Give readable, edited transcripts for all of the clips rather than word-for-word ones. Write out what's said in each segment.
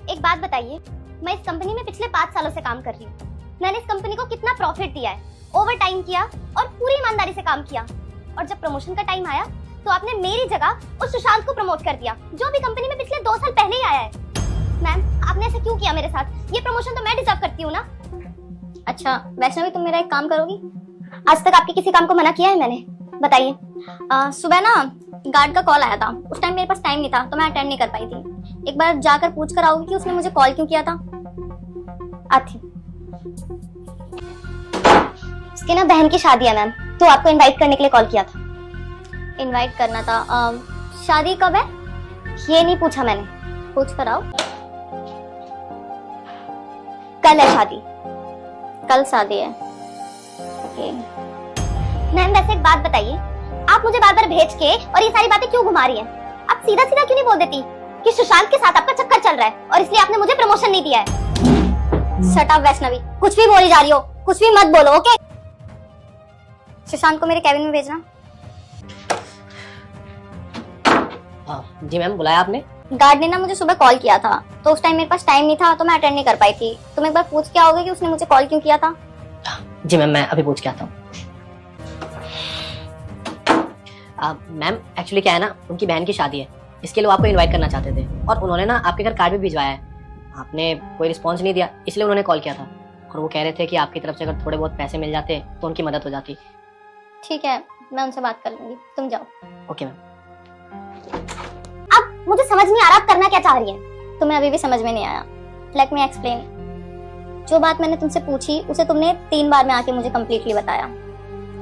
एक बात बताइए, मैं इस कंपनी में पिछले 5 सालों से काम कर रही हूँ। मैंने इस कंपनी को कितना प्रॉफिट दिया है, ओवर टाइम किया और पूरी ईमानदारी से काम किया। और जब प्रमोशन का टाइम आया तो आपने मेरी जगह उस सुशांत को प्रमोट कर दिया, जो भी कंपनी में पिछले 2 साल पहले ही आया है। मैम, आपने ऐसा क्यों किया मेरे साथ? ये प्रमोशन तो मैं डिजर्व करती हूँ ना। अच्छा वैष्णवी, तुम मेरा एक काम करोगी? आज तक आपके किसी काम को मना किया है मैंने? बताइए। सुबह ना गार्ड का कॉल आया था, उस टाइम मेरे पास टाइम नहीं था तो मैं अटेंड नहीं कर पाई थी। एक बार जाकर पूछ कर आओगी कि उसने मुझे कॉल क्यों किया था? आती। उसकी ना बहन की शादी है मैम, तो आपको इनवाइट करने के लिए कॉल किया था। इनवाइट करना था? शादी कब है ये नहीं पूछा मैंने, पूछ कर आओ। कल है शादी। कल शादी है, ओके। मैम वैसे एक बात बताइए, आप मुझे बार बार भेज के और ये सारी बातें क्यों घुमा रही हैं? आप सीधा सीधा क्यों नहीं बोल देती कि सुशांत के साथ आपका चक्कर चल रहा है और इसलिए आपने मुझे प्रमोशन नहीं दिया है? शट अप वैष्णवी, कुछ भी बोली जा रही हो, कुछ भी मत बोलो, ओके? सुशांत को मेरे कैबिन में भेजना। जी मैम, बुलाया आपने? गार्ड ने ना मुझे सुबह कॉल किया था, तो उस टाइम मेरे पास टाइम नहीं था तो मैं अटेंड नहीं कर पाई थी। तुम एक बार पूछ के आओगे कि उसने मुझे कॉल क्यों किया था? जी मैम, मैं अभी पूछ के आता हूँ। मैम एक्चुअली क्या है ना, उनकी बहन की शादी है, इसके लिए वो आपको इनवाइट करना चाहते थे और उन्होंने ना आपके घर कार्ड भी भिजवाया है। आपने कोई रिस्पॉन्स नहीं दिया, इसलिए उन्होंने कॉल किया था और वो कह रहे थे कि आपकी तरफ से अगर थोड़े बहुत पैसे मिल जाते तो उनकी मदद हो जाती। ठीक है, मैं उनसे बात कर लूंगी, तुम जाओ। Okay ma'am. अब मुझे समझ नहीं आ रहा आप करना क्या चाह रही हैं। तुम्हें अभी भी समझ में नहीं आया? Let me explain. जो बात मैंने तुमसे पूछी उसे तुमने 3 बार में आके मुझे कंप्लीटली बताया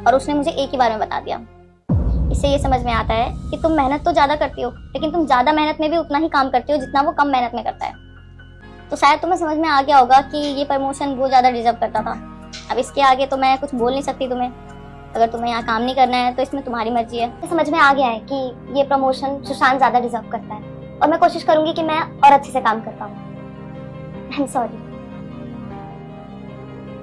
और उसने मुझे एक ही बार में बता दिया। इससे ये समझ में आता है कि तुम मेहनत तो ज्यादा करती हो, लेकिन तुम ज्यादा मेहनत में भी उतना ही काम करती हो जितना वो कम मेहनत में करता है। तो शायद तुम्हें समझ में आ गया होगा कि ये प्रमोशन वो ज्यादा डिजर्व करता था। अब इसके आगे तो मैं कुछ बोल नहीं सकती तुम्हें। अगर तुम्हें यहाँ काम नहीं करना है तो इसमें तुम्हारी मर्जी है। समझ में आ गया है कि ये प्रमोशन सुशांत ज्यादा डिजर्व करता है और मैं कोशिश करूंगी कि मैं और अच्छे से काम कर पाऊँ। I am sorry.